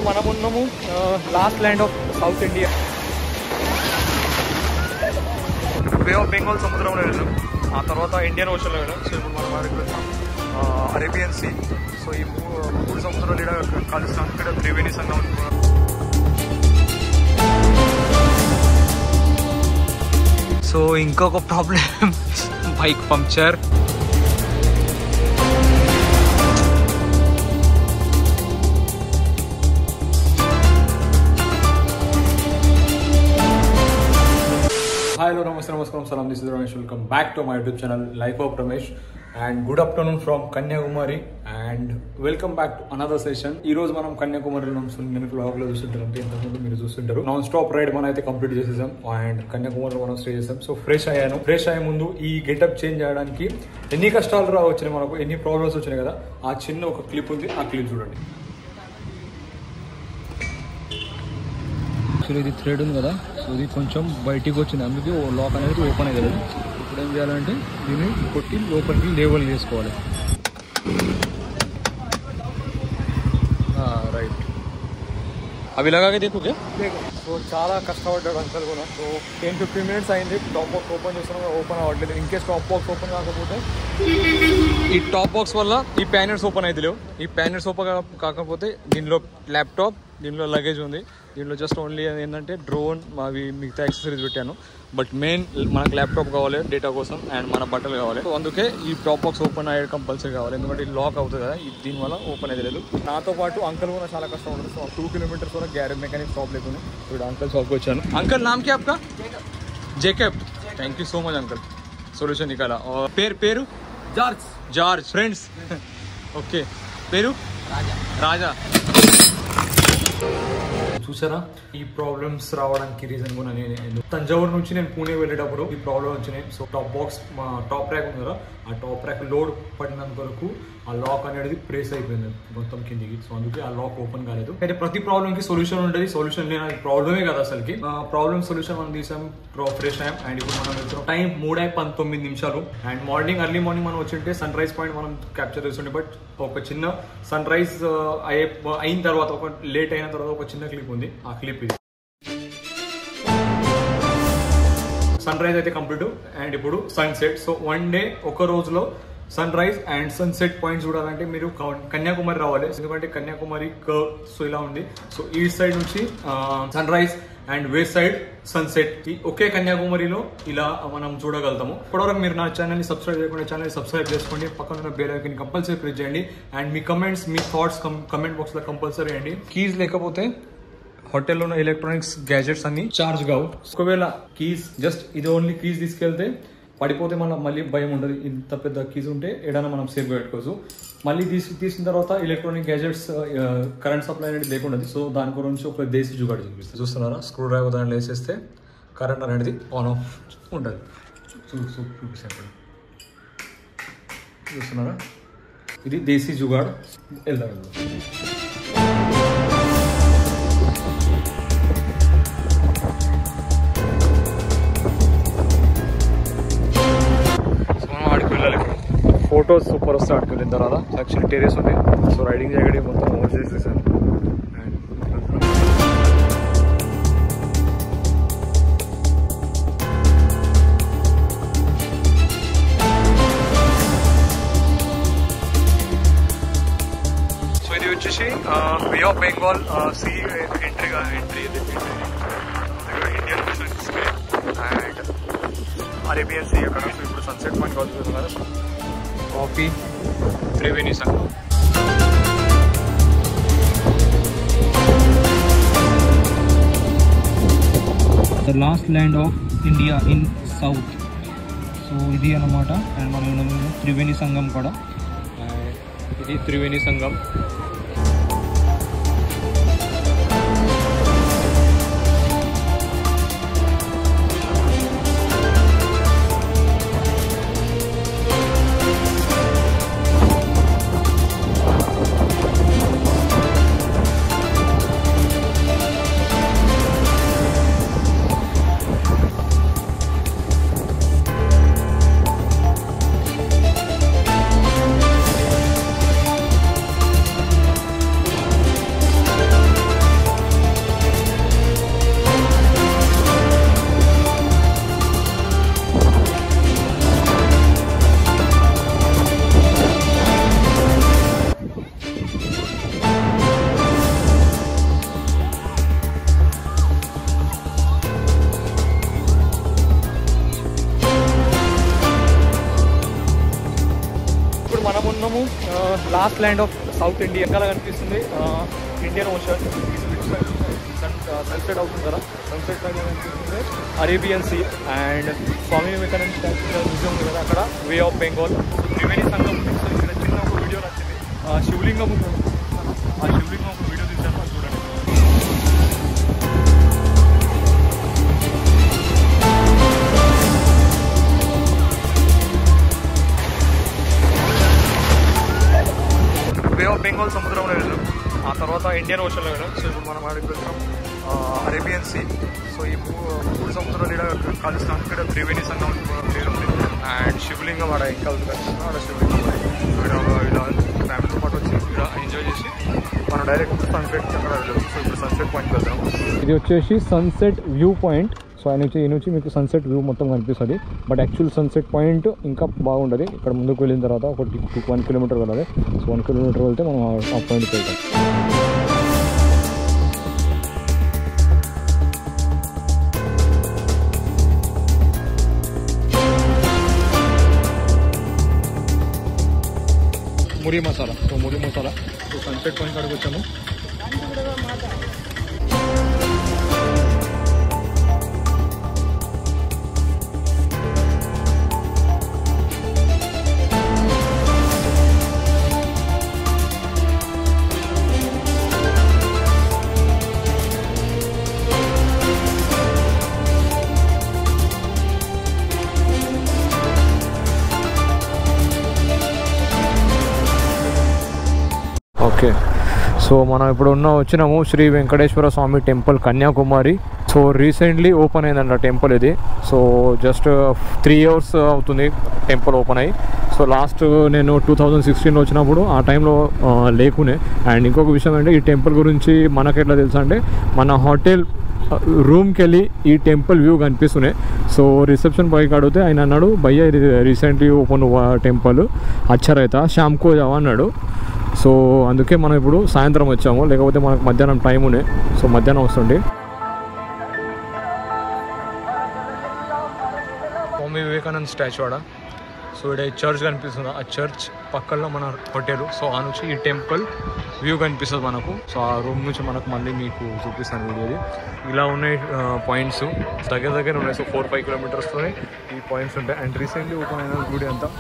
మనం ఉన్నాము last land of south India. Bay of Bengal సముద్రంలో వెళ్ళాం, ఆ తర్వాత ఇండియన్ ఓషన్లో వెళ్ళాం. సో ఇప్పుడు మనం అరేబియన్ సీ. సో ఈ మూడు సముద్రాలు ఇక్కడ కలుస్తాం. ఇక్కడ త్రివేణి సంగమం. సో ఇంకొక problem, bike puncture. Hello, namaste, namaskaram, salam. This is Ramesh. Welcome back to my YouTube channel, Life of Ramesh. And good afternoon from Kanyakumari. And welcome back to another session. ఈ రోజు మనం కన్యాకుమారిలో నేను vlog లో చూస్తుంటారంటే ఇంతకుముందు మీరు చూస్తుంటారు. Non stop ride మనం అయితే కంప్లీట్ చేసేసాం అండ్ కన్యాకుమారిలో మనం స్టే చేసాం. సో ఫ్రెష్ అయ్యాను. ఫ్రెష్ అయ్యే ముందు ఈ గెటప్ చేంజ్ చేయడానికి ఎన్ని కష్టాలు వచ్చినాయి, మనకు ఎన్ని ప్రాబ్లమ్స్ వచ్చినాయి కదా, ఆ చిన్న ఒక క్లిప్ ఉంది, ఆ క్లిప్ చూడండి. యాక్చువల్లీ ఇది థ్రెడ్ ఉంది కదా, సో ఇది కొంచెం బయటికి వచ్చింది, అందుకే లాక్ అనేది ఓపెన్ అయ్యేది. ఇప్పుడు ఏం చేయాలంటే దీన్ని కొట్టి లోపలికి లేబుల్ చేసుకోవాలి. రైట్, అవి ఇలాగే దిక్కుకే. సో చాలా కష్టపడ్డాడు అంకల్ కూడా. సో 10-15 minutes అయింది. టాప్ బాక్స్ ఓపెన్ చేస్తున్నాం, ఓపెన్ అవ్వట్లేదు. In case top box open కాకపోతే ఈ టాప్ బాక్స్ వల్ల ఈ ప్యానెట్స్ ఓపెన్ అయితే లేవు. ఈ ప్యానెట్స్ ఓపెన్ కాకపోతే దీనిలో ల్యాప్టాప్, దీనిలో లగేజ్ ఉంది, దీనిలో జస్ట్ ఓన్లీ ఏంటంటే డ్రోన్, అవి మిగతా యాక్సెసరీస్ పెట్టాను. బట్ మెయిన్ మనకు ల్యాప్టాప్ కావాలి డేటా కోసం అండ్ మన బట్టలు కావాలి. సో అందుకే ఈ టాప్ బాక్స్ ఓపెన్ అయ్యే కంపల్సరీ కావాలి, ఎందుకంటే ఇది లాక్ అవుతుంది కదా, దీనివల్ల ఓపెన్ అయితే లేదు. నాతో పాటు అంకల్ కూడా చాలా కష్టం ఉంటుంది. సో 2 kilometers వరకు గ్యారేజ్ మెకానిక్ షాప్ లేకుండా ఇప్పుడు అంకల్ షాప్కి వచ్చాను. అంకల్ నామ్ క్యా ఆప్కా? Jacob. Thank you so much uncle, solution నికాలా. పేరు జార్జ్. Friends okay. పేరు రాజా. చూసారా ఈ ప్రాబ్లమ్స్ రావడానికి రీజన్ కూడా నేను తంజావూరు నుంచి నేను పూణే వెళ్ళేటప్పుడు ఈ ప్రాబ్లమ్ వచ్చినాయి. సో టాప్ బాక్స్ మా టాప్ ర్యాక్ ఉంది కదా, ఆ టాప్ ర్యాక్ లోడ్ పడినంత వరకు ఆ లాక్ అనేది ప్రెస్ అయిపోయింది మొత్తం కిందికి. సో అందుకే ఆ లాక్ ఓపెన్ కాలేదు. అయితే ప్రతి ప్రాబ్లమ్ కి సొల్యూషన్ ఉంటుంది. సొల్యూషన్ లేని ప్రాబ్లమే కదా అసలుకి. ప్రాబ్లమ్ సొల్యూషన్ మనం తీసాం, ఫ్రెష్ అయ్యాం. అండ్ ఇప్పుడు మనం వెళ్తున్నాం. Time 3:19 and morning early morning మనం వచ్చింటే సన్ రైజ్ పాయింట్ మనం క్యాప్చర్ చేస్తుండే. బట్ ఒక చిన్న సన్ రైజ్ అయిన తర్వాత, ఒక లేట్ అయిన తర్వాత ఒక చిన్న క్లిప్ ఉంది, ఆ క్లిప్ ఇది. సన్ రైజ్ అయితే కంప్లీట్ అండ్ ఇప్పుడు సన్సెట్. సో వన్ డే ఒక రోజులో sun rise and sunset points చూడాలంటే మీరు కన్యాకుమారి రావాలి, ఎందుకంటే కన్యాకుమారి కర్వ్ సో ఇలా ఉంది. సో ఈస్ట్ సైడ్ నుంచి sun rise and west side sunset ఒకే కన్యాకుమారిలో ఇలా మనం చూడగలుగుతాము. ఇప్పటివరకు మీరు నా ఛానల్ని సబ్స్క్రైబ్ చేయకుండా ఛానల్ని సబ్స్క్రైబ్ చేసుకోండి, పక్కన ఉన్న బెల్ ఐకాన్ కంపల్సరీ ప్రెస్ చేయండి. And me comments, me thoughts comment బాక్స్లో కంపల్సరీ అండి. కీస్ లేకపోతే హోటల్లో ఉన్న ఎలక్ట్రానిక్స్ గ్యాజెట్స్ అన్ని చార్జ్ కావు. ఒకవేళ కీస్ జస్ట్ ఇది ఓన్లీ కీస్ తీసుకెళ్తే పడిపోతే మళ్ళీ భయం ఉండదు. ఇంత పెద్ద కీస్ ఉంటే ఏదైనా మనం సేఫ్గా పెట్టుకోవచ్చు. మళ్ళీ తీసిన తర్వాత ఎలక్ట్రానిక్ గ్యాజెట్స్ కరెంట్ సప్లై అనేది లేకుండా. సో దాని గురించి ఒక దేశీ జుగాడు చూపిస్తుంది. చూస్తున్నారా, స్క్రూ డ్రైవర్ దాంట్లో వేసేస్తే కరెంట్ అనేది ఆన్ ఆఫ్ ఉంటుంది. చూపిస్తాను, చూస్తున్నారా, ఇది దేశీ జుగాడ్. వెళ్దాం. ఫోటోస్ సూపర్ వస్తే ఆడికి వెళ్ళిన తర్వాత యాక్చువల్లీ టెరెస్ ఉంది. సో రైడింగ్ జాకెట్ మొత్తం ఓవర్ చేసేసాను. సో ఇది వచ్చేసి bay of Bengal sea entry Indian and Arabian sea అక్కడ. సో ఇప్పుడు సన్సెట్ పాయింట్ కాల్ కదా, కాఫీ Triveni Sangam. The last land of India in south. So ఇది అన్నమాట. అండ్ మనం త్రివేణి సంగం కూడా, ఇది Triveni Sangam. Last land of south India ఎక్కడ కనిపిస్తుంది ఇండియన్ ఓషన్. సన్సెట్ అవుతుంది కదా, సన్సెట్ పైన కనిపిస్తుంది Arabian sea and Swami Vivekananda statue museum ఉంది కదా అక్కడ, వే ఆఫ్ బెంగాల్. త్రివేణి సంగం ఇక్కడ చిన్న ఒక వీడియో నచ్చింది, శివలింగం ఉంటుంది, ఆ శివలింగం ఒక వీడియో తీశాను, అది చూడండి. వే ఆఫ్ బెంగాల్ సముద్రంలో వెళ్ళాం, ఆ తర్వాత ఇండియన్ ఓషన్లో వెళ్ళాం. సో ఇప్పుడు మనం అక్కడికి వెళ్తాం అరేబియన్ సీ. సో ఈ మూడు సముద్రాలు ఇక్కడ కలుస్తాం. ఇక్కడ త్రివేణి సంగం పేరు ఉంది అండ్ శివలింగం ఆడ ఇంకా కలుస్తున్నాం. ఆడ శివలింగం ఇలా ఫ్యామిలీతో పాటు వచ్చి ఇక్కడ ఎంజాయ్ చేసి మనం డైరెక్ట్ సన్సెట్ అక్కడ వెళ్ళాం. సో ఇప్పుడు సన్సెట్ పాయింట్ వెళ్తాం. ఇది వచ్చేసి సన్సెట్ వ్యూ పాయింట్. సో ఈ నుంచి మీకు సన్సెట్ వ్యూ మొత్తం కనిపిస్తుంది. బట్ యాక్చువల్ సన్సెట్ పాయింట్ ఇంకా బాగుంటుంది. ఇక్కడ ముందుకు వెళ్ళిన తర్వాత ఒక 1 కిలోమీటర్ వెళ్ళాలి. సో 1 కిలోమీటర్ వెళ్తే మనం ఆ పాయింట్కి వెళ్తాం. Muri masala. So muri masala. So sunset point కాడికి వచ్చాము. ఓకే, సో మనం ఇప్పుడు వచ్చినాము Shri Venkateshwara Swami temple Kanyakumari. So recently open అయిందంట టెంపుల్ ఇది. సో జస్ట్ 3 years అవుతుంది టెంపుల్ ఓపెన్ అయ్యి. సో లాస్ట్ నేను 2016 వచ్చినప్పుడు ఆ టైంలో లేకునే. అండ్ ఇంకొక విషయం అంటే ఈ టెంపుల్ గురించి మనకెట్లా తెలుసా అంటే మన హోటల్ రూమ్కి వెళ్ళి ఈ టెంపుల్ వ్యూ కనిపిస్తున్నాయి. సో రిసెప్షన్ బాయ్కి అడిగితే ఆయన అన్నాడు, భయ్య ఇది recently open temple అచ్చరైతా Samco Java అన్నాడు. సో అందుకే మనం ఇప్పుడు సాయంత్రం వచ్చాము, లేకపోతే మనకు మధ్యాహ్నం టైం ఉన్నాయి. సో మధ్యాహ్నం వస్తుండే. స్వామి వివేకానంద స్టాచ్యూ ఆడ. సో ఇక్కడ చర్చ్ కనిపిస్తుంది, ఆ చర్చ్ పక్కన మన హోటల్. సో ఆ నుంచి ఈ టెంపుల్ వ్యూ కనిపిస్తుంది మనకు. సో ఆ రూమ్ నుంచి మనకు మళ్ళీ మీకు చూపిస్తాను వీడియోది. ఇలా ఉన్నాయి పాయింట్స్ దగ్గర ఉన్నాయి. సో 4-5 కిలోమీటర్స్తోనే ఈ పాయింట్స్ ఉంటాయి. అండ్ రీసెంట్లీ ఓపెన్ అయిన గుడి అంతా.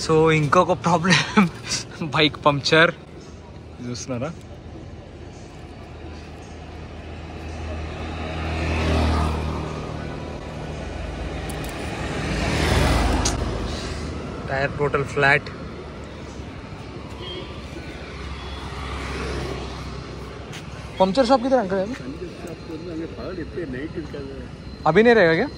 సో ఇంకొక ప్రాబ్లం, బైక్ పంక్చర్ చూస్తున్నారా. Tyre total flat. Puncture shop किधर अंकल? अभी नहीं रहेगा क्या?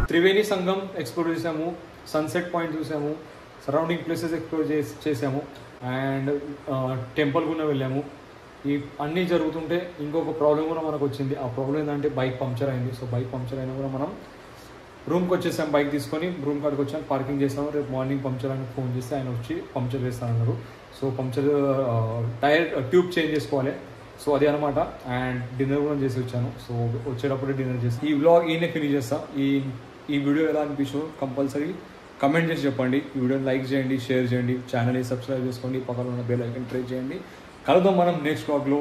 त्रिवेणी संगम एक्सप्लोर చేసాము, సన్సెట్ పాయింట్ చూసాము, సరౌండింగ్ ప్లేసెస్ ఎక్స్ప్లోర్ చేసాము అండ్ టెంపుల్ కూడా వెళ్ళాము. ఈ అన్నీ జరుగుతుంటే ఇంకొక ప్రాబ్లం కూడా మనకు వచ్చింది. ఆ ప్రాబ్లం ఏంటంటే బైక్ పంక్చర్ అయింది. సో బైక్ పంక్చర్ అయినా కూడా మనం రూమ్కి వచ్చేసాం, బైక్ తీసుకొని రూమ్ కాడికి వచ్చాం, పార్కింగ్ చేసాము. రేపు మార్నింగ్ పంక్చర్ అని ఫోన్ చేస్తే ఆయన వచ్చి పంక్చర్ చేస్తానన్నారు. So puncture tyre tube change చేసుకోవాలి. సో అది అనమాట. అండ్ డిన్నర్ కూడా చేసి వచ్చాను. సో వచ్చేటప్పుడే డిన్నర్ చేసి ఈ వ్లాగ్ ఈయనే ఫినిష్ చేస్తాను. ఈ వీడియో ఎలా అనిపించో కంపల్సరీ కమెంట్ చేసి చెప్పండి. ఈ వీడియోని లైక్ చేయండి, షేర్ చేయండి, ఛానల్ని సబ్స్క్రైబ్ చేసుకోండి, పక్కన ఉన్న బెల్ ఐకాన్ ప్రెస్ చేయండి. కలుద్దాం మనం నెక్స్ట్ వ్లాగ్లో.